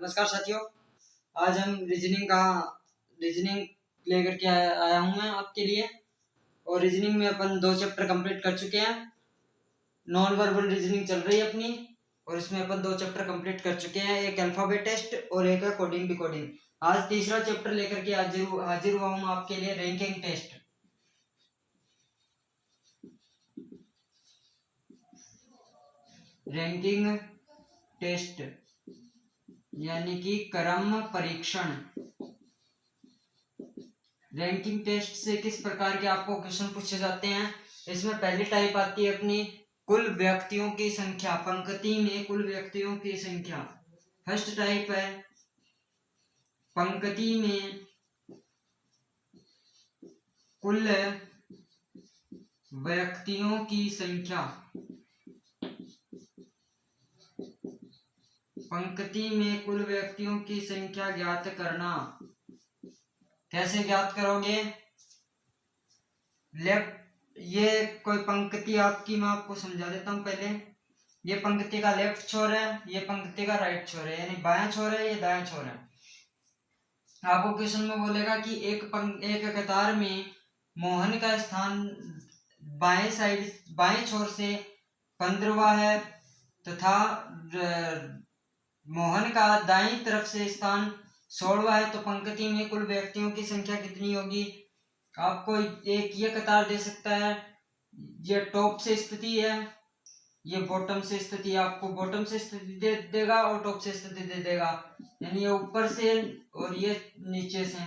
नमस्कार साथियों, आज हम रीजनिंग लेकर के आया हूं मैं आपके लिए। और रीजनिंग में अपन 2 चैप्टर कंप्लीट कर चुके हैं। नॉन वर्बल रीजनिंग चल रही है अपनी, और इसमें अपन 2 चैप्टर कंप्लीट कर चुके हैं, एक अल्फाबेट टेस्ट और एक है कोडिंग डिकोडिंग। आज तीसरा चैप्टर लेकर के हाजिर हुआ हूं आपके लिए, रैंकिंग टेस्ट। रैंकिंग टेस्ट यानी कि क्रम परीक्षण। रैंकिंग टेस्ट से किस प्रकार के आपको क्वेश्चन पूछे जाते हैं। इसमें पहली टाइप आती है अपनी कुल व्यक्तियों की संख्या, पंक्ति में कुल व्यक्तियों की संख्या। फर्स्ट टाइप है पंक्ति में कुल व्यक्तियों की संख्या। पंक्ति में कुल व्यक्तियों की संख्या ज्ञात करना। कैसे ज्ञात करोगे? ये कोई पंक्ति आपकी, मैं आपको समझा देता हूं पहले। ये पंक्ति का लेफ्ट छोर है, ये पंक्ति का राइट छोर है, यानी बायां छोर है, ये दायां छोर है। आपको क्वेश्चन में बोलेगा कि एक कतार में मोहन का स्थान बाएं छोर से 15वां है तथा मोहन का दाईं तरफ से स्थान 16वां है, तो पंक्ति में कुल व्यक्तियों की संख्या कितनी होगी? आपको एक ये कतार दे सकता है, ये टॉप से स्थिति है, ये बॉटम से स्थिति। आपको बॉटम से स्थिति दे देगा और टॉप से स्थिति दे देगा, यानी ये ऊपर से और ये नीचे से।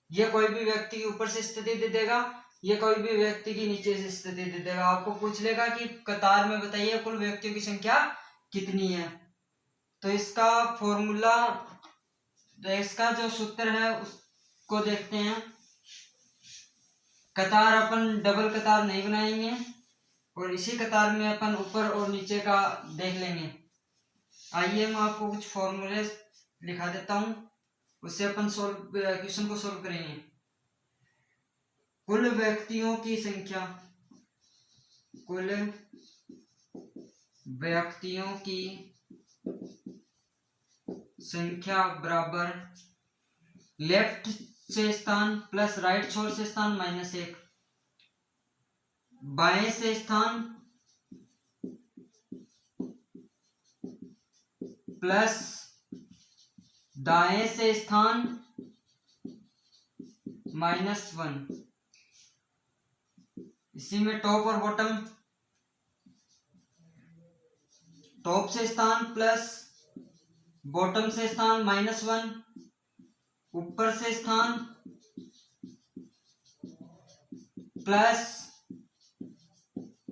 ये कोई भी व्यक्ति की ऊपर से स्थिति दे देगा, ये कोई भी व्यक्ति की नीचे से स्थिति दे देगा। आपको पूछ लेगा कि कतार में बताइए कुल व्यक्तियों की संख्या कितनी है। तो इसका फॉर्मूला, इसका जो सूत्र है उसको देखते हैं। कतार अपन डबल कतार नहीं बनाएंगे, और इसी कतार में अपन ऊपर और नीचे का देख लेंगे। आइए मैं आपको कुछ फॉर्मूले लिखा देता हूं, उससे अपन क्वेश्चन को सोल्व करेंगे। कुल व्यक्तियों की संख्या, कुल व्यक्तियों की संख्या बराबर लेफ्ट से स्थान प्लस राइट छोर से स्थान -1, बाएं से स्थान प्लस दाएं से स्थान -1। इसी में टॉप और बॉटम, टॉप से स्थान प्लस बॉटम से स्थान -1, ऊपर से स्थान प्लस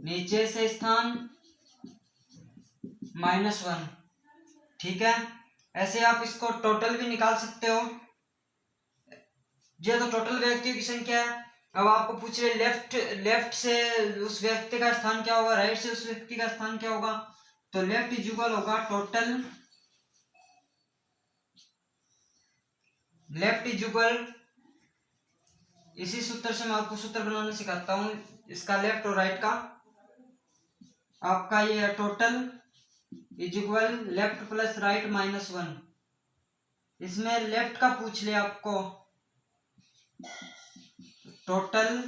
नीचे से स्थान -1। ठीक है, ऐसे आप इसको टोटल भी निकाल सकते हो। ये तो टोटल व्यक्तियों की संख्या है। अब आपको पूछ रहे लेफ्ट से उस व्यक्ति का स्थान क्या होगा, राइट से उस व्यक्ति का स्थान क्या होगा। तो लेफ्ट इज इक्वल होगा टोटल, लेफ्ट इज इक्वल, इसी सूत्र से मैं आपको सूत्र बनाना सिखाता हूं, इसका लेफ्ट और राइट का। आपका ये total is equal left plus right -1। इसमें लेफ्ट का पूछ ले आपको, टोटल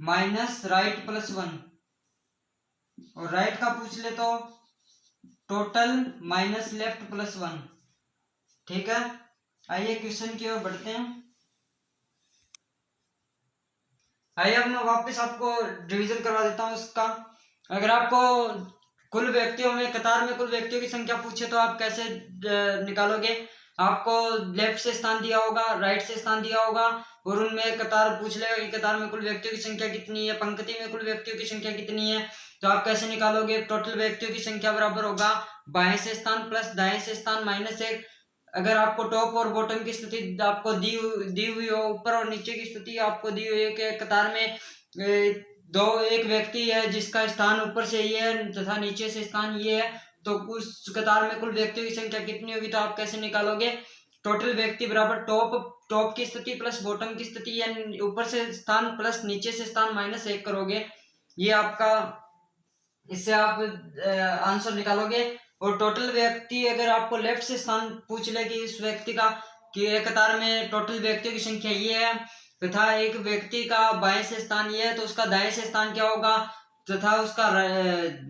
माइनस राइट +1, और राइट का पूछ ले तो टोटल माइनस लेफ्ट +1। ठीक है, आइए क्वेश्चन की ओर बढ़ते हैं। आइए अब मैं वापस आपको रिवीजन करवा देता हूं इसका। अगर आपको कुल व्यक्तियों में, कतार में कुल व्यक्तियों की संख्या पूछे तो आप कैसे निकालोगे? आपको लेफ्ट से स्थान दिया होगा, राइट से स्थान दिया होगा, और उनमें कतार पूछ लेगा कि कतार में कुल व्यक्तियों की संख्या कितनी है, पंक्ति में कुल व्यक्तियों की संख्या कितनी है। तो आप कैसे निकालोगे? टोटल व्यक्तियों की संख्या बराबर होगा बाएं से स्थान प्लस दाएं से स्थान -1। अगर आपको टॉप और बॉटम की स्थिति आपको दी हुई हो, ऊपर और नीचे की स्थिति आपको दी हुई है कि कतार में एक व्यक्ति है जिसका स्थान ऊपर से ये है तथा नीचे से स्थान ये है, तो उस कतार में कुल व्यक्तियों की संख्या कितनी होगी? तो आप कैसे निकालोगे? टोटल व्यक्ति बराबर टॉप की स्थिति प्लस बॉटम की स्थिति, यानी ऊपर से स्थान प्लस नीचे से स्थान -1 करोगे। ये आपका, इससे आप आंसर निकालोगे। और टोटल व्यक्ति अगर आपको लेफ्ट से स्थान पूछ ले कि इस व्यक्ति का, कि एक कतार में टोटल व्यक्तियों की संख्या ये है तथा एक व्यक्ति का बाएं से स्थान ये है, तो उसका दाएं से स्थान क्या होगा तथा उसका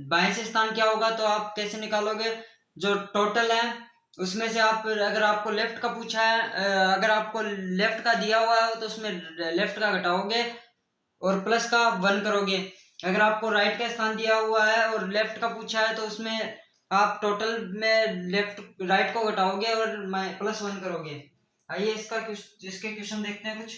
बाएं से स्थान क्या होगा, तो आप कैसे निकालोगे? जो टोटल है उसमें से आप, अगर आपको लेफ्ट का पूछा है, अगर आपको लेफ्ट का दिया हुआ है तो उसमें लेफ्ट का घटाओगे और प्लस का 1 करोगे। अगर आपको राइट का स्थान दिया हुआ है और लेफ्ट का पूछा है तो उसमें आप टोटल में लेफ्ट राइट को घटाओगे और +1 करोगे। आइए इसके क्वेश्चन देखते हैं कुछ।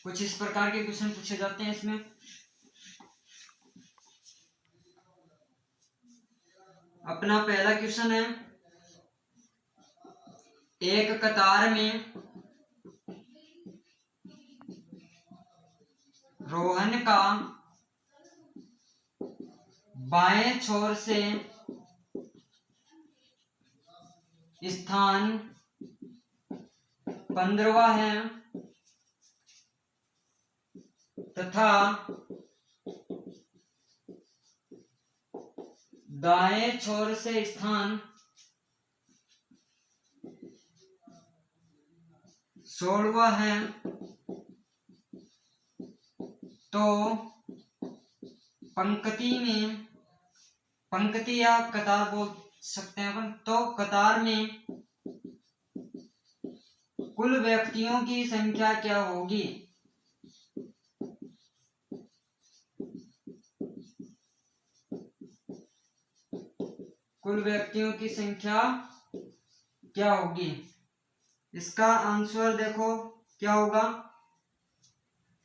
कुछ इस प्रकार के क्वेश्चन पूछे जाते हैं इसमें। अपना पहला क्वेश्चन है, एक कतार में रोहन का बाएं छोर से स्थान 15वां है तथा दाएं छोर से स्थान 16वां है, तो पंक्ति या कतार बोल सकते हैं अपन, तो कतार में कुल व्यक्तियों की संख्या क्या होगी? कुल व्यक्तियों की संख्या क्या होगी? इसका आंसर देखो क्या होगा।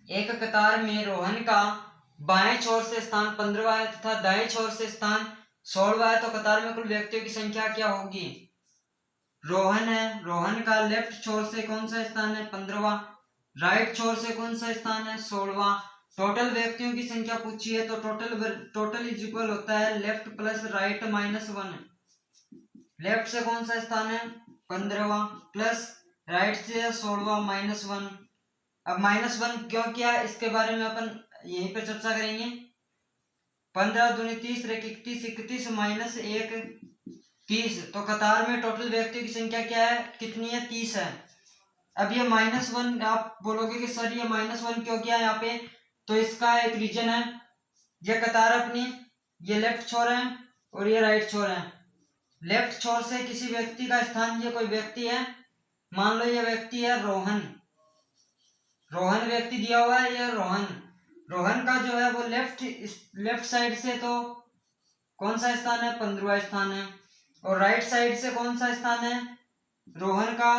एक कतार में रोहन का बाएं छोर से स्थान 15वां है तथा दाएं छोर से स्थान 16वां है, तो कतार में कुल व्यक्तियों की संख्या क्या होगी? रोहन है, रोहन का लेफ्ट छोर से कौन सा स्थान है? 15वां। राइट छोर से कौन सा स्थान है? 16वां। टोटल व्यक्तियों की संख्या पूछी है तो टोटल इज इक्वल होता है लेफ्ट प्लस राइट -1। लेफ्ट से कौन सा स्थान है? 15वां प्लस राइट से 16वां -1। अब -1 क्यों किया इसके बारे में अपन यहीं पे चर्चा करेंगे। 15 दूनी 30, 31, 31 -1 30, तो कतार में टोटल व्यक्तियों की संख्या क्या है? कितनी है? 30 है। अब ये -1 आप बोलोगे कि सर ये -1 क्यों किया यहाँ पे, तो इसका एक रीजन है। ये कतार अपनी, ये लेफ्ट छोर है और ये राइट छोर है। लेफ्ट छोर से किसी व्यक्ति का स्थान, ये कोई व्यक्ति है, मान लो ये व्यक्ति है रोहन व्यक्ति दिया हुआ है, ये रोहन का जो है वो लेफ्ट साइड से तो कौन सा स्थान है? 15वां स्थान है। और राइट साइड से कौन सा स्थान है? रोहन का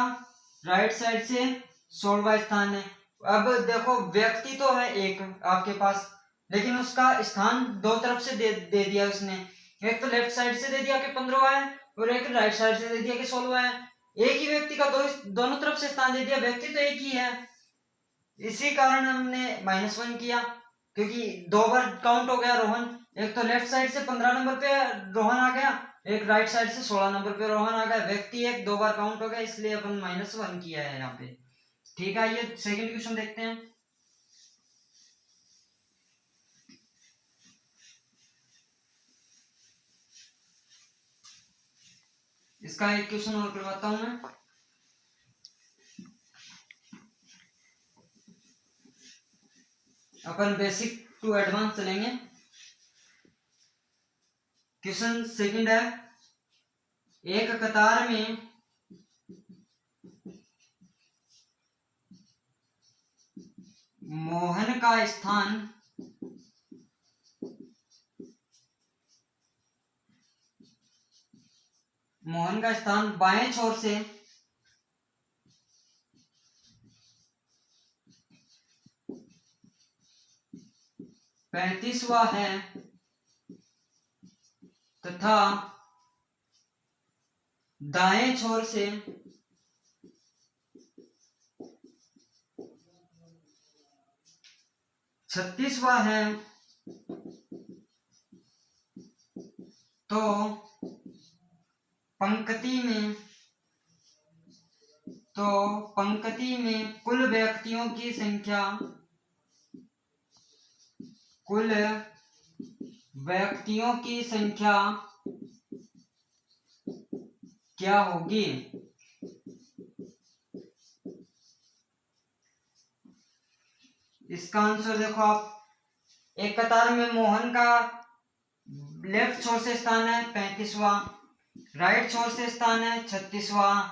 राइट साइड से 16वां स्थान है। अब देखो व्यक्ति तो है एक आपके पास, लेकिन उसका स्थान दो तरफ से दे दिया उसने। एक तो लेफ्ट साइड से दे दिया कि 15वां है और एक राइट साइड से दे दिया कि 16वां है। एक ही व्यक्ति का दोनों तरफ से स्थान दे दिया, व्यक्ति तो एक ही है, इसी कारण हमने -1 किया, क्योंकि 2 बार काउंट हो गया रोहन। एक तो लेफ्ट साइड से 15 नंबर पे रोहन आ गया, एक राइट साइड से 16 नंबर पे रोहन आ गया, व्यक्ति एक 2 बार काउंट हो गया, इसलिए अपन -1 किया है यहाँ पे। ठीक है, ये सेकंड क्वेश्चन देखते हैं। इसका एक क्वेश्चन और करवाता हूं मैं। अपन बेसिक टू एडवांस चलेंगे। क्वेश्चन सेकंड है, एक कतार में मोहन का स्थान बाएं छोर से 35वां है तथा दाएं छोर से 36वां है, तो पंक्ति में तो पंक्ति में कुल व्यक्तियों की संख्या क्या होगी? इसका आंसर देखो आप, एक कतार में मोहन का लेफ्ट छोर से स्थान है 35वां, राइट छोर से स्थान है 36वां।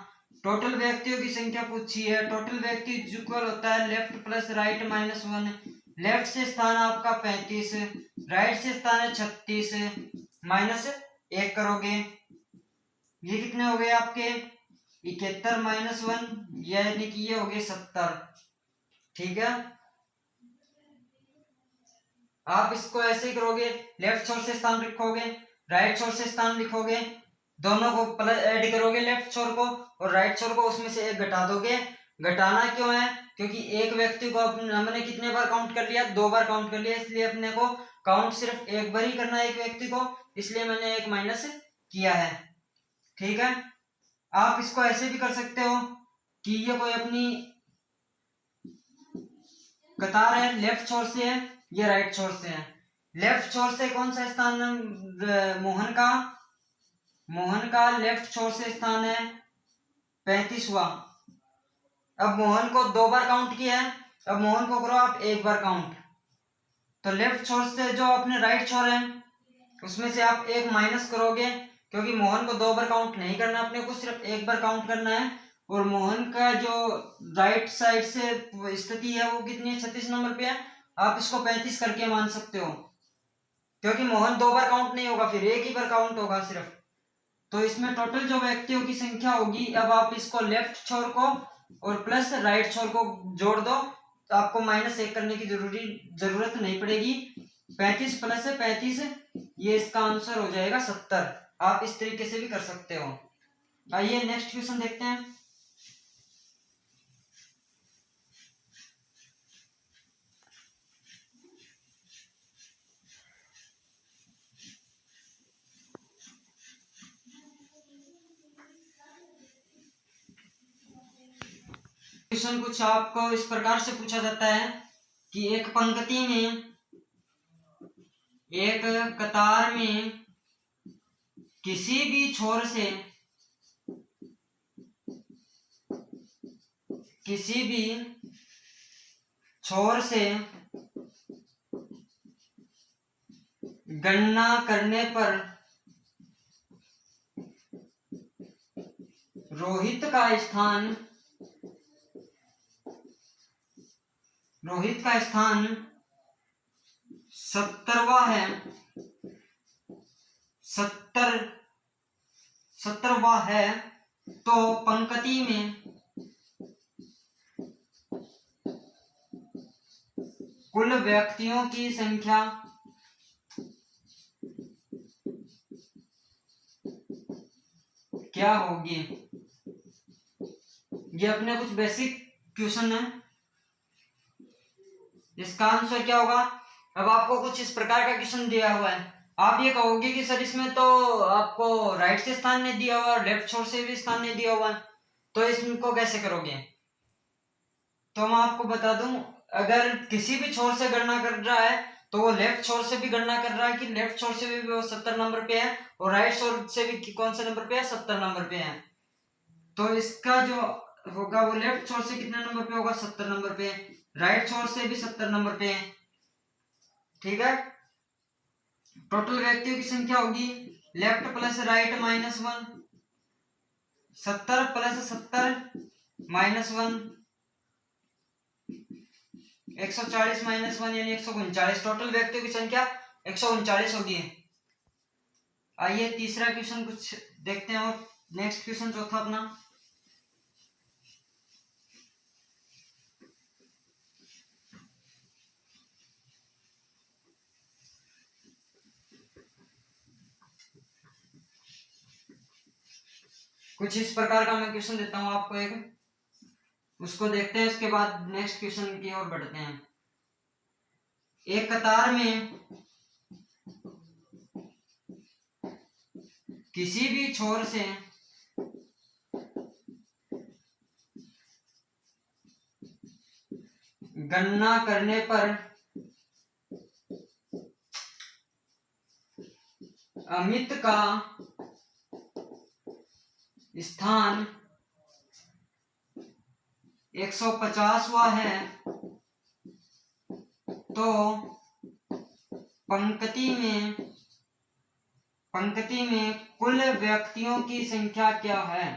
टोटल व्यक्तियों की संख्या पूछी है। टोटल व्यक्ति इक्वल होता है left plus right minus 1। Left से स्थान आपका 35, राइट से स्थान है 36, माइनस 1 करोगे, ये कितने हो गए आपके 71 माइनस 1, यानी कि ये हो गए 70। ठीक है, आप इसको ऐसे ही करोगे, लेफ्ट छोर से स्थान लिखोगे, राइट छोर से स्थान लिखोगे, दोनों को प्लस ऐड करोगे, लेफ्ट छोर को और राइट छोर को, उसमें से एक घटा दोगे। घटाना क्यों है? क्योंकि एक व्यक्ति को हमने कितने बार काउंट कर लिया? 2 बार काउंट कर लिया, इसलिए अपने को काउंट सिर्फ एक बार ही करना है एक व्यक्ति को, इसलिए मैंने एक माइनस किया है। ठीक है, आप इसको ऐसे भी कर सकते हो कि ये कोई अपनी कतार है, लेफ्ट छोर से है, ये राइट छोर से है। लेफ्ट छोर से कौन सा स्थान है? मोहन का लेफ्ट छोर से स्थान है 35वां। अब मोहन को 2 बार काउंट किया है, अब मोहन को करो आप 1 बार काउंट। तो लेफ्ट छोर से जो अपने राइट छोर है उसमें से आप 1 माइनस करोगे, क्योंकि मोहन को 2 बार काउंट नहीं करना, अपने को सिर्फ 1 बार काउंट करना है। और मोहन का जो राइट साइड से स्थिति है वो कितनी है? 36 नंबर पे है। आप इसको 35 करके मान सकते हो, क्योंकि मोहन 2 बार काउंट नहीं होगा, फिर 1 ही बार काउंट होगा सिर्फ। तो इसमें टोटल जो व्यक्तियों की संख्या होगी, अब आप इसको लेफ्ट छोर को और प्लस राइट छोर को जोड़ दो, तो आपको माइनस 1 करने की जरूरत नहीं पड़ेगी। 35 प्लस 35, ये इसका आंसर हो जाएगा 70। आप इस तरीके से भी कर सकते हो। आइए नेक्स्ट क्वेश्चन देखते हैं। क्वेश्चन कुछ आपको इस प्रकार से पूछा जाता है कि एक पंक्ति में, एक कतार में किसी भी छोर से गणना करने पर रोहित का स्थान 70वां है, 70वां है, तो पंक्ति में कुल व्यक्तियों की संख्या क्या होगी? ये अपने कुछ बेसिक क्वेश्चन है, इसका आंसर क्या होगा? अब आपको कुछ इस प्रकार का क्वेश्चन दिया हुआ है, आप ये कहोगे कि सर इसमें तो आपको राइट से स्थान नहीं दिया हुआ, लेफ्ट छोर से भी स्थान नहीं दिया हुआ, तो इसको कैसे करोगे? तो मैं आपको बता दूं, अगर किसी भी छोर से गणना कर रहा है तो वो लेफ्ट छोर से भी गणना कर रहा है कि लेफ्ट छोर से भी वो 70 नंबर पे है, और राइट छोर से भी कौन से नंबर पे है? 70 नंबर पे है। तो इसका जो होगा वो लेफ्ट छोर से कितने नंबर पे होगा? 70 नंबर पे। राइट छोर से भी 70 नंबर पे है। ठीक है, टोटल व्यक्तियों की संख्या होगी left plus right minus 1, 70 plus 70 minus 1, 140 minus 1 यानी 139। टोटल व्यक्तियों की संख्या 139 होगी। आइए तीसरा क्वेश्चन कुछ देखते हैं, और नेक्स्ट क्वेश्चन चौथा अपना। कुछ इस प्रकार का मैं क्वेश्चन देता हूं आपको एक, उसको देखते हैं, उसके बाद नेक्स्ट क्वेश्चन की ओर बढ़ते हैं। एक कतार में किसी भी छोर से गणना करने पर अमित का स्थान 150वां है तो पंक्ति में कुल व्यक्तियों की संख्या क्या है?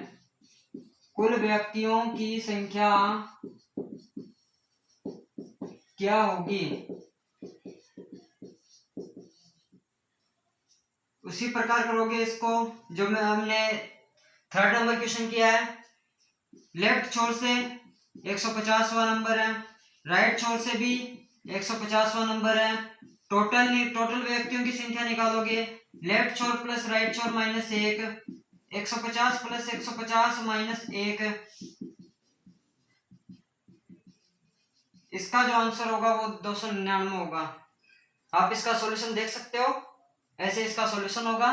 कुल व्यक्तियों की संख्या क्या होगी? उसी प्रकार करोगे इसको जो मैं हमने 3rd नंबर क्वेश्चन किया है। लेफ्ट छोर से 150वां नंबर है, राइट छोर से भी 150वां नंबर है। टोटल व्यक्तियों की संख्या निकालोगे, लेफ्ट छोर प्लस राइट छोर माइनस 1, 150 प्लस 150 माइनस 1, इसका जो आंसर होगा वो 299 होगा। आप इसका सॉल्यूशन देख सकते हो। ऐसे इसका सॉल्यूशन होगा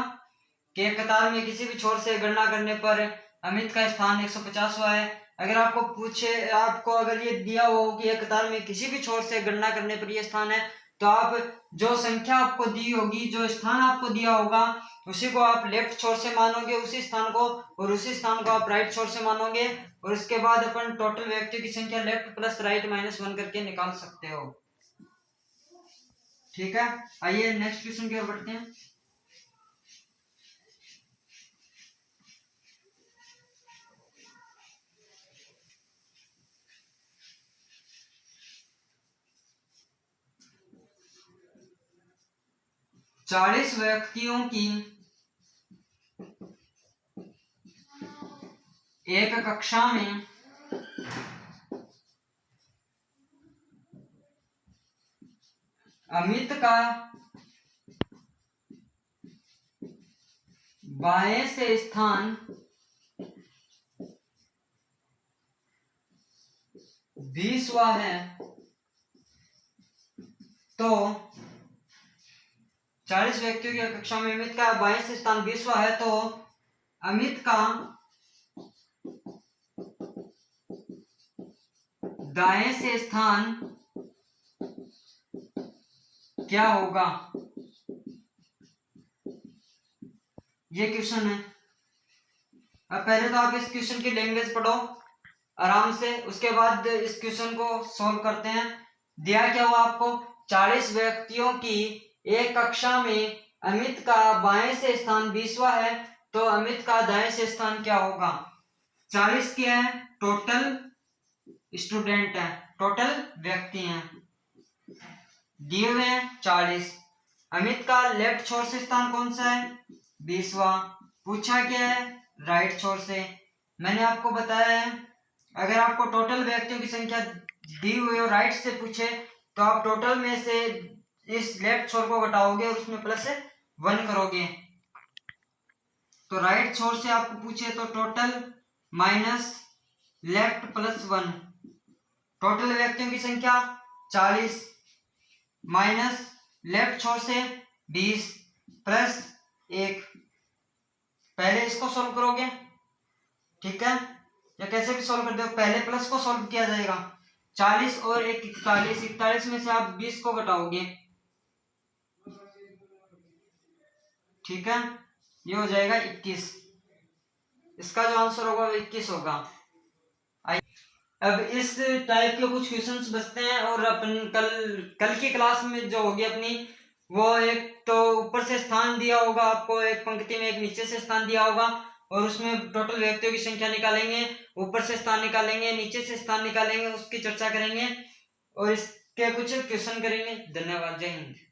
कि एक कतार में किसी भी छोर से गणना करने पर अमित का स्थान 150वां है। अगर आपको पूछे, आपको अगर ये दिया हो कि एक कतार में किसी भी छोर से गणना करने पर ये स्थान है, तो आप जो संख्या आपको दी होगी, जो स्थान आपको दिया होगा, उसी को आप लेफ्ट छोर से मानोगे उसी स्थान को, और उसी स्थान को आप राइट छोर से मानोगे, और उसके बाद अपन टोटल व्यक्तियों की संख्या लेफ्ट प्लस राइट माइनस 1 करके निकाल सकते हो। ठीक है, आइए नेक्स्ट क्वेश्चन की ओर बढ़ते हैं। चालीस व्यक्तियों की एक कक्षा में अमित का बाएं से स्थान 20वां है तो 40 व्यक्तियों की कक्षा में अमित का बाएं से स्थान 20वां है तो अमित का दाएं से स्थान क्या होगा? ये क्वेश्चन है। अब पहले तो आप इस क्वेश्चन की लैंग्वेज पढ़ो आराम से, उसके बाद इस क्वेश्चन को सॉल्व करते हैं। दिया क्या हुआ आपको? 40 व्यक्तियों की एक कक्षा में अमित का बाएं से स्थान 20वां है तो अमित का दाएं से स्थान क्या होगा? 40 क्या है? टोटल स्टूडेंट है, टोटल व्यक्ति हैं, दिए हुए हैं 40। अमित का लेफ्ट छोर से स्थान कौन सा है? 20वां। पूछा क्या है? राइट छोर से। मैंने आपको बताया है अगर आपको टोटल व्यक्तियों की संख्या दी हुई हो राइट से पूछे तो आप टोटल में से इस लेफ्ट छोर को घटाओगे और उसमें प्लस 1 करोगे। तो राइट छोर से आपको पूछे तो total minus left plus 1, total व्यक्तियों की संख्या 40 माइनस लेफ्ट छोर से 20 प्लस 1। पहले इसको सॉल्व करोगे, ठीक है, या कैसे भी सॉल्व कर दो। पहले प्लस को सॉल्व किया जाएगा। 40 और 1 41, 41 में से आप 20 को घटाओगे, ठीक है, ये हो जाएगा 21। इसका जो आंसर होगा वो 21 होगा। अब इस टाइप के कुछ क्वेश्चंस बचते हैं और अपन कल की क्लास में जो होगी अपनी, वो एक तो ऊपर से स्थान दिया होगा आपको, एक पंक्ति में एक नीचे से स्थान दिया होगा और उसमें टोटल व्यक्तियों की संख्या निकालेंगे, ऊपर से स्थान निकालेंगे, नीचे से स्थान निकालेंगे, उसकी चर्चा करेंगे और इसके कुछ क्वेश्चन करेंगे। धन्यवाद, जय हिंद।